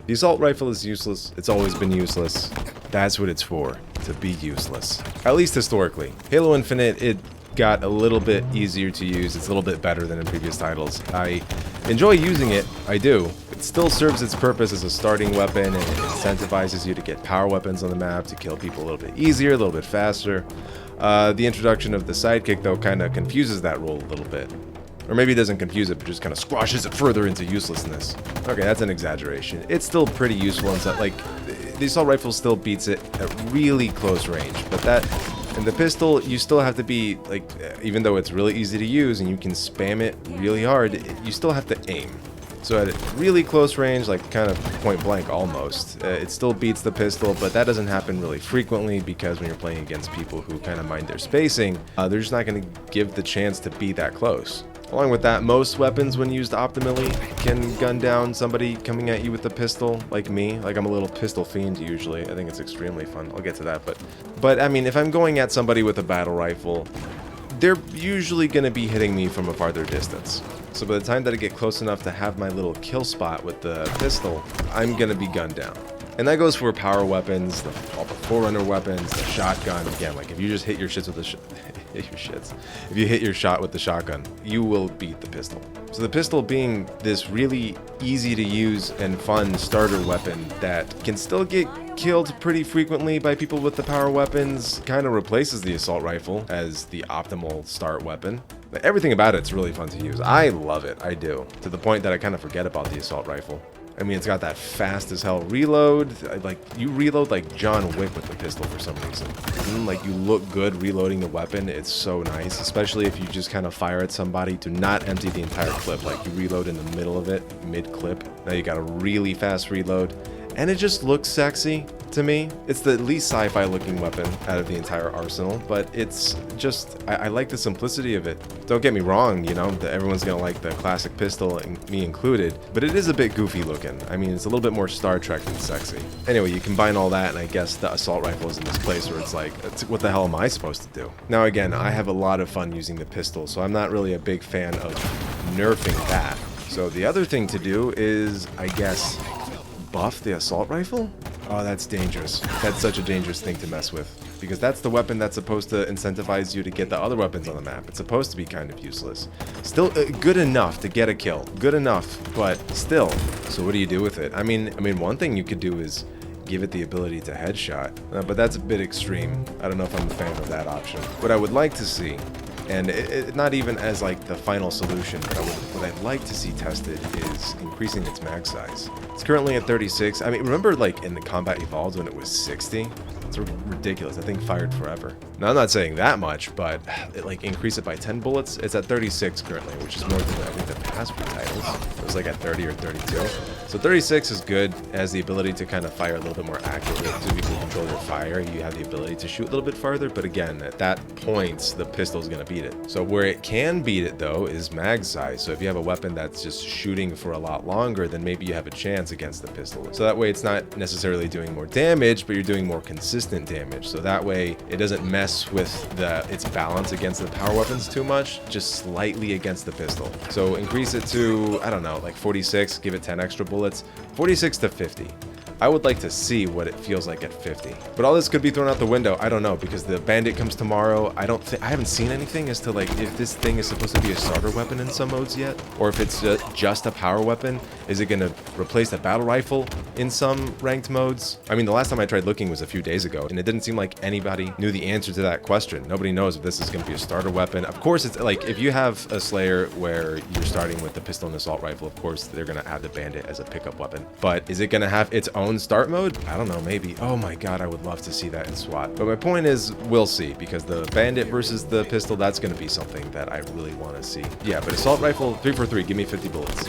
The assault rifle is useless. It's always been useless. That's what it's for, to be useless. At least historically. Halo Infinite, it got a little bit easier to use. It's a little bit better than in previous titles. I enjoy using it, I do. It still serves its purpose as a starting weapon, and it incentivizes you to get power weapons on the map, to kill people a little bit easier, a little bit faster. The introduction of the sidekick, though, kind of confuses that role a little bit. Or maybe it doesn't confuse it, but just kind of squashes it further into uselessness. Okay, that's an exaggeration. It's still pretty useful, and so, like, the assault rifle still beats it at really close range, but that... And the pistol, you still have to be, like, even though it's really easy to use and you can spam it really hard, you still have to aim. So at really close range, like kind of point blank almost, it still beats the pistol, but that doesn't happen really frequently because when you're playing against people who kind of mind their spacing, they're just not going to give the chance to be that close. Along with that, most weapons, when used optimally, can gun down somebody coming at you with a pistol, like me. Like, I'm a little pistol fiend usually. I think it's extremely fun. I'll get to that, but I mean, if I'm going at somebody with a battle rifle, they're usually going to be hitting me from a farther distance. So by the time that I get close enough to have my little kill spot with the pistol, I'm going to be gunned down. And that goes for power weapons, all the Forerunner weapons, the shotgun. Again, like if you just hit your shits with the if you hit your shot with the shotgun, you will beat the pistol. So the pistol being this really easy to use and fun starter weapon that can still get killed pretty frequently by people with the power weapons, kind of replaces the assault rifle as the optimal start weapon. Everything about it's really fun to use. I love it, I do, to the point that I kind of forget about the assault rifle. I mean, it's got that fast as hell reload. Like, you reload like John Wick with the pistol for some reason. Like, you look good reloading the weapon. It's so nice, especially if you just kind of fire at somebody to not empty the entire clip. Like, you reload in the middle of it, mid-clip. Now you got a really fast reload. And it just looks sexy to me. It's the least sci-fi looking weapon out of the entire arsenal, but it's just, I like the simplicity of it. Don't get me wrong, you know, everyone's gonna like the classic pistol, and me included, but it is a bit goofy looking. I mean, it's a little bit more Star Trek than sexy. Anyway, you combine all that, and I guess the assault rifle is in this place where it's like, what the hell am I supposed to do? Now again, I have a lot of fun using the pistol, so I'm not really a big fan of nerfing that. So the other thing to do is, I guess, buff the assault rifle? Oh, that's dangerous. That's such a dangerous thing to mess with. Because that's the weapon that's supposed to incentivize you to get the other weapons on the map. It's supposed to be kind of useless. Still good enough to get a kill. Good enough, but still. So what do you do with it? I mean, one thing you could do is give it the ability to headshot. But that's a bit extreme. I don't know if I'm a fan of that option. What I would like to see, and not even as like the final solution, but what I'd like to see tested is increasing its mag size. It's currently at 36. I mean, remember like in the Combat Evolved when it was 60? It's ridiculous. That thing fired forever. Now, I'm not saying that much, but like increase it by 10 bullets. It's at 36 currently, which is more than I think the past few titles. It was like at 30 or 32. So 36 is good. It has the ability to kind of fire a little bit more accurately. So you can control your fire. You have the ability to shoot a little bit farther. But again, at that point, the pistol is going to beat it. So where it can beat it, though, is mag size. So if you have a weapon that's just shooting for a lot longer, then maybe you have a chance against the pistol. So that way it's not necessarily doing more damage, but you're doing more consistent damage. So that way it doesn't mess with its balance against the power weapons too much, just slightly against the pistol. So increase it to, I don't know, like 46, give it 10 extra bullets, 46 to 50. I would like to see what it feels like at 50. But all this could be thrown out the window. I don't know, because the Bandit comes tomorrow. I haven't seen anything as to like if this thing is supposed to be a starter weapon in some modes yet, or if it's just a power weapon. Is it going to replace the battle rifle in some ranked modes? I mean, the last time I tried looking was a few days ago, and it didn't seem like anybody knew the answer to that question. Nobody knows if this is going to be a starter weapon. Of course, it's like if you have a Slayer where you're starting with the pistol and assault rifle, of course they're going to add the Bandit as a pickup weapon. But is it going to have its own start mode? I don't know, maybe. Oh my god, I would love to see that in SWAT. But my point is, we'll see, because the Bandit versus the pistol, that's going to be something that I really want to see. Yeah, but assault rifle, 343, give me 50 bullets.